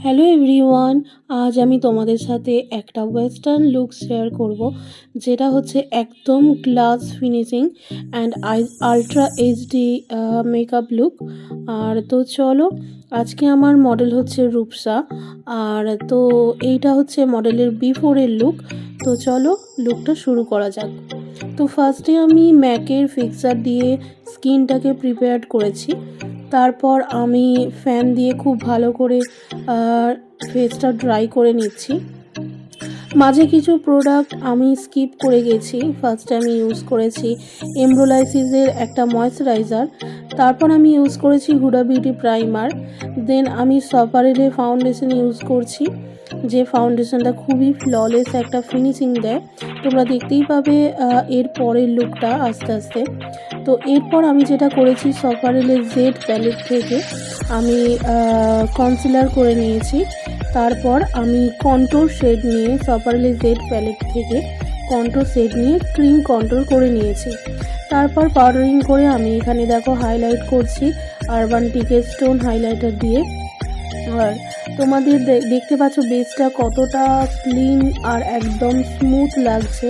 Hello everyone, আজ আমি তোমাদের সাথে একটা ওয়েস্টার্ন লুক শেয়ার করব, যেটা হচ্ছে একদম glass finishing and ultra HD makeup look. আর তো চলো, আজকে আমার মডেল হচ্ছে রূপসা। আর তো এইটা হচ্ছে মডেলের বিফোরের লুক। তো চলো লুকটা শুরু করা যাক। তো ফার্স্টে আমি ম্যাকের ফিক্সার দিয়ে স্কিনটাকে প্রিপেয়ার করেছি। তারপর আমি ফ্যান দিয়ে খুব ভালো করে ফেসটা ড্রাই করে নিচ্ছি। মাঝে কিছু প্রোডাক্ট আমি স্কিপ করে গেছি। ফার্স্টে আমি ইউজ করেছি এমব্রোলাইসিসের একটা ময়েশ্চারাইজার, তারপর আমি ইউজ করেছি হুডা বিউটি প্রাইমার, দেন আমি সপারেলের ফাউন্ডেশন ইউজ করছি, যে ফাউন্ডেশনটা খুবই ফ্ললেস একটা ফিনিশিং দেয়। তোমরা দেখতেই পাবে এর পরের লুকটা আস্তে আস্তে। তো এরপর আমি যেটা করেছি, সপারেলের জেড প্যালেট থেকে আমি কনসিলার করে নিয়েছি। তারপর আমি কন্ট্রোর শেড নিয়ে সপারেলের জেড প্যালেট থেকে কন্ট্রোর শেড নিয়ে ক্রিম কন্ট্রোর করে নিয়েছি। তারপর পাউডারিং করে আমি এখানে দেখো হাইলাইট করছি আরবান ডিকের স্টোন হাইলাইটার দিয়ে। আর তোমাদের দেখতে পাচ্ছ বেসটা কতটা ক্লিন আর একদম স্মুথ লাগছে,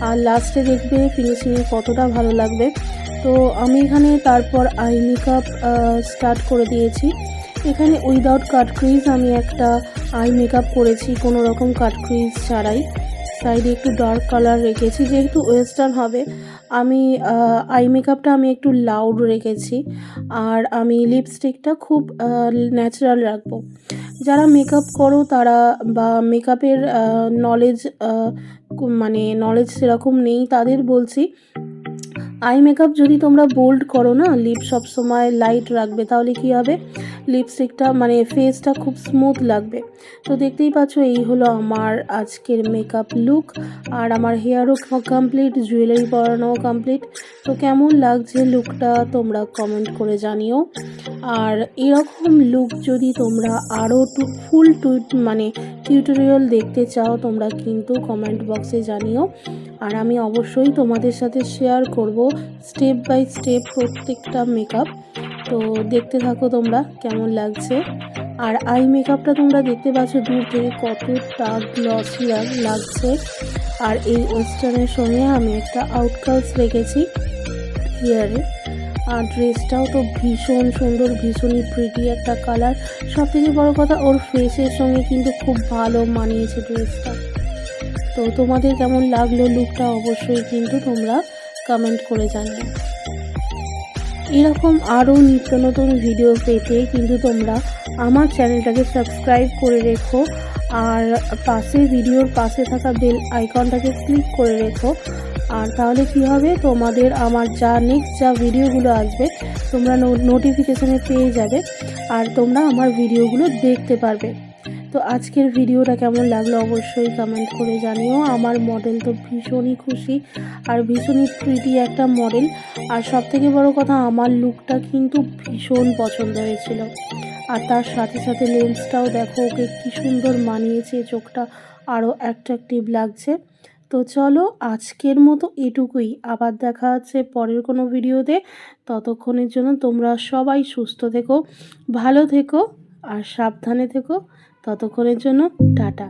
আর লাস্টে দেখবে ফিনিশিংয়ে কতটা ভালো লাগবে। তো আমি এখানে তারপর আই মেকআপ স্টার্ট করে দিয়েছি। এখানে উইদাউট কাট ক্রিজ আমি একটা আই মেকআপ করেছি, কোনো রকম কাট ক্রিজ ছাড়াই। সাইডে একটু ডার্ক কালার রেখেছি, যেহেতু ওয়েস্টার্ন হবে আমি আই মেকআপটা আমি একটু লাউড রেখেছি। আর আমি লিপস্টিকটা খুব ন্যাচারাল রাখবো। যারা মেকআপ করো তারা বা মেকআপের নলেজ সেরকম নেই তাদের বলছি, আই মেকআপ যদি তোমরা বোল্ড করো না, লিপ সব সময় লাইট রাখবে, তাহলে কি হবে, লিপস্টিকটা ফেসটা খুব স্মুথ লাগবে। তো দেখতেই পাচ্ছ এই হলো আমার আজকের মেকআপ লুক। আর আমার হেয়ারও কমপ্লিট, জুয়েলারি পরানোও কমপ্লিট। তো কেমন লাগছে লুকটা তোমরা কমেন্ট করে জানিও। আর এরকম লুক যদি তোমরা আরও ফুল টিউটোরিয়াল দেখতে চাও, তোমরা কিন্তু কমেন্ট বক্সে জানিও। আর আমি অবশ্যই তোমাদের সাথে শেয়ার করব স্টেপ বাই স্টেপ প্রত্যেকটা মেকআপ। তো দেখতে থাকো তোমরা কেমন লাগছে। আর আই মেকআপটা তোমরা দেখতে পাচ্ছ দূর থেকে কতটা গ্লসি লাগছে। আর এই ওয়েস্টার্নের সঙ্গে আমি একটা আউটকালস রেখেছি হেয়ারে। আর ড্রেসটাও তো ভীষণ সুন্দর, ভীষণই প্রিটি একটা কালার। সব থেকে বড় কথা, ওর ফেসের সঙ্গে কিন্তু খুব ভালো মানিয়েছে ড্রেসটা। তো তোমাদের কেমন লাগলো লুকটা অবশ্যই কিন্তু তোমরা কমেন্ট করে জানিও। এরকম আরও নিত্য নতুন ভিডিও পেতে কিন্তু তোমরা আমার চ্যানেলটাকে সাবস্ক্রাইব করে রেখো। আর ভিডিওর পাশে থাকা বেল আইকনটাকে ক্লিক করে রেখো। আর তাহলে কি হবে, তোমাদের আমার নেক্সট ভিডিওগুলো আসবে তোমরা নোটিফিকেশানে পেয়ে যাবে, আর তোমরা আমার ভিডিওগুলো দেখতে পারবে। তো আজকের ভিডিওটা কেমন লাগলো অবশ্যই কমেন্ট করে জানিও। আমার মডেল তো ভীষণই খুশি আর ভীষণই প্রিটি একটা মডেল। আর সব থেকে বড় কথা, আমার লুকটা কিন্তু ভীষণ পছন্দ হয়েছিল। আর তার সাথে সাথে লেন্সটাও দেখো ওকে কী সুন্দর মানিয়েছে, চোখটা আরও অ্যাট্রাকটিভ লাগছে। তো চলো আজকের মতো এটুকুই, আবার দেখা হচ্ছে পরের কোনো ভিডিওতে। ততক্ষণের জন্য তোমরা সবাই সুস্থ থেকো, ভালো থেকো আর সাবধানে থেকো। ততক্ষণের জন্য টাটা।